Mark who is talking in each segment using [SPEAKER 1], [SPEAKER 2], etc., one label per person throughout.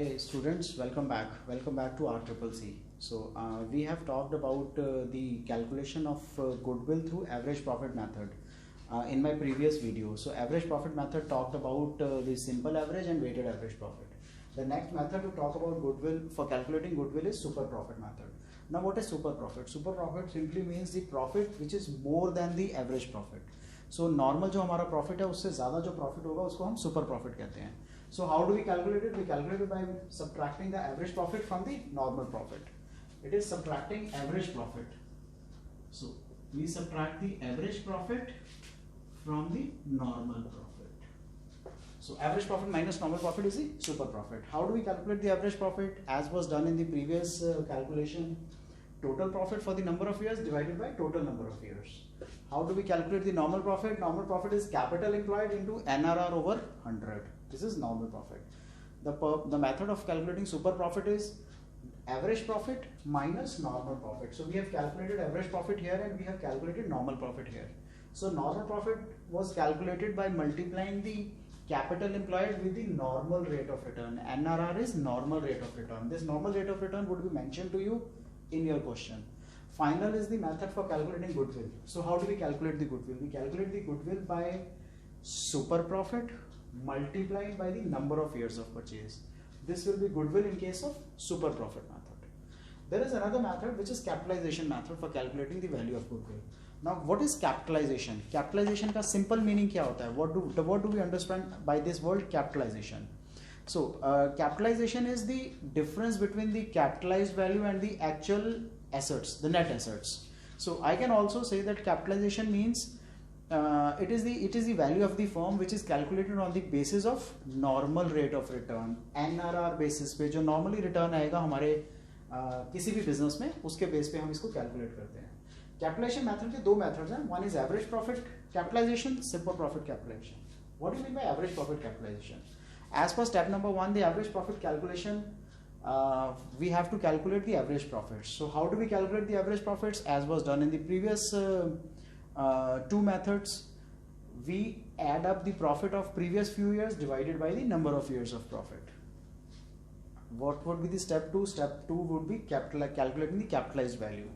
[SPEAKER 1] Hey students, welcome back to RCCC. So we have talked about the calculation of goodwill through average profit method in my previous video. So average profit method talked about the simple average and weighted average profit. The next method to talk about goodwill for calculating goodwill is super profit method. Now what is super profit? Super profit simply means the profit which is more than the average profit. So normal जो हमारा profit है उससे ज़्यादा जो profit होगा उसको हम super profit कहते हैं. So how do we calculate it? We calculate it by subtracting the average profit from the normal profit. It is subtracting average profit. So we subtract the average profit from the normal profit. So average profit minus normal profit is the super profit. How do we calculate the average profit? As was done in the previous calculation, total profit for the number of years divided by total number of years. How do we calculate the normal profit? Normal profit is capital employed into NRR over 100. This is normal profit. The method of calculating super profit is average profit minus normal profit. So we have calculated average profit here and we have calculated normal profit here. So normal profit was calculated by multiplying the capital employed with the normal rate of return. NRR is normal rate of return. This normal rate of return would be mentioned to you in your question. Final is the method for calculating goodwill. So how do we calculate the goodwill? We calculate the goodwill by super profit multiplied by the number of years of purchase. This will be goodwill in case of super profit method. There is another method which is capitalization method for calculating the value of goodwill. Now what is capitalization? Capitalization का simple meaning क्या होता है? What do we understand by this word capitalization? So capitalization is the difference between the capitalized value and the actual assets, the net assets. So I can also say that capitalization means it is the value of the firm which is calculated on the basis of normal rate of return. NRR basis पे जो normally return आएगा हमारे किसी भी business में उसके base पे हम इसको calculate करते हैं. Capitalization method के दो methods हैं. One is average profit capitalization, simple profit capitalization. What do you mean by average profit capitalization? As per step number 1, the average profit calculation, we have to calculate the average profits. So how do we calculate the average profits? As was done in the previous two methods, we add up the profit of previous few years divided by the number of years of profit. What would be the step 2? Step 2 would be calculating the capitalized value.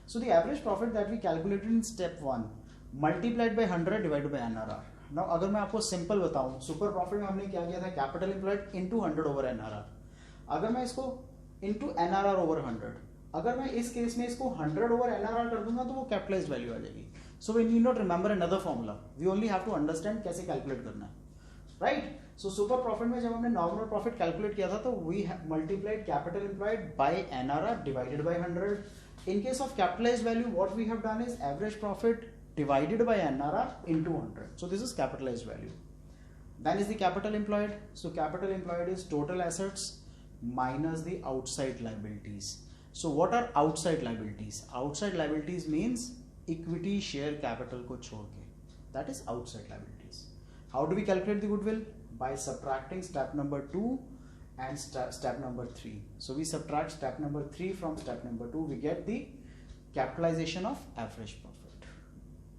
[SPEAKER 1] So the average profit that we calculated in step 1 multiplied by 100 divided by NRR. Now अगर मैं आपको simple बताऊं, super profit में हमने क्या किया था? Capital employed into 100 over NRR. अगर मैं इसको इनटू एनआरआर ओवर 100, अगर मैं इस केस में इसको 100 ओवर एनआरआर कर दूंगा तो वो कैपिटलाइज्ड वैल्यू आ जाएगी. So we need not remember another formula, we only have to understand कैसे कैलकुलेट करना है, राइट? सो सुपर प्रॉफिट में जब हमने नॉर्मल प्रॉफिट कैलकुलेट किया था तो we multiplied capital employed by NRR divided by 100. In case of capitalized value what we have done is average profit divided by NRR into 100. So this is capitalized value. Then is the capital employed. So capital employed is total assets minus the outside liabilities. So what are outside liabilities? Outside liabilities means equity share capital को छोड़ के. That is outside liabilities. How do we calculate the goodwill? By subtracting step number 2 and step number 3. So we subtract step number 3 from step number 2. We get the capitalization of average profit.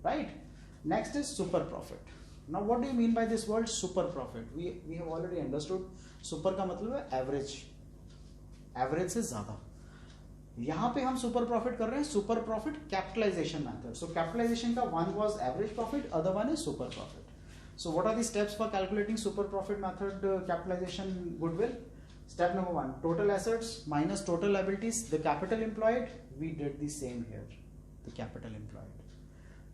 [SPEAKER 1] Right? Next is super profit. Now what do you mean by this word super profit? We have already understood super का मतलब है average, average से ज़्यादा. यहाँ पे हम super profit कर रहे हैं super profit capitalization method. So capitalization का one was average profit, other one is super profit. So what are the steps for calculating super profit method capitalization goodwill? Step number 1, total assets minus total liabilities. The capital employed, we did the same here, the capital employed.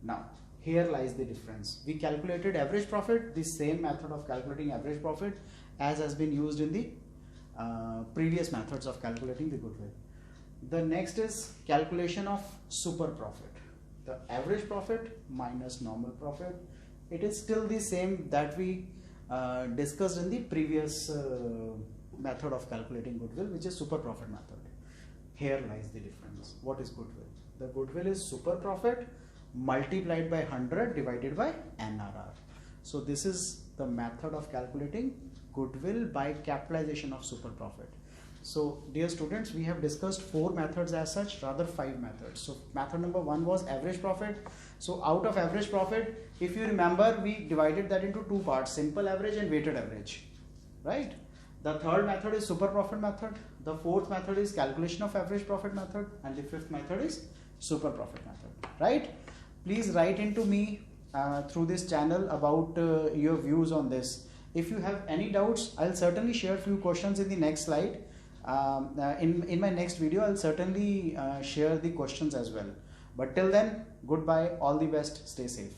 [SPEAKER 1] Now here lies the difference. We calculated average profit, the same method of calculating average profit as has been used in the previous methods of calculating the goodwill. The next is calculation of super profit. The average profit minus normal profit. It is still the same that we discussed in the previous method of calculating goodwill, which is super profit method. Here lies the difference. What is goodwill? The goodwill is super profit multiplied by 100 divided by NRR. So this is the method of calculating goodwill by capitalization of super profit. So dear students, we have discussed 4 methods as such, rather 5 methods. So method number 1 was average profit. So out of average profit, if you remember, we divided that into 2 parts, simple average and weighted average, right? The third method is super profit method. The fourth method is calculation of average profit method, and the fifth method is super profit method, right? Please write into me through this channel about your views on this. If you have any doubts, I'll certainly share few questions in the next slide. In my next video, I'll certainly share the questions as well. But till then, goodbye, all the best, stay safe.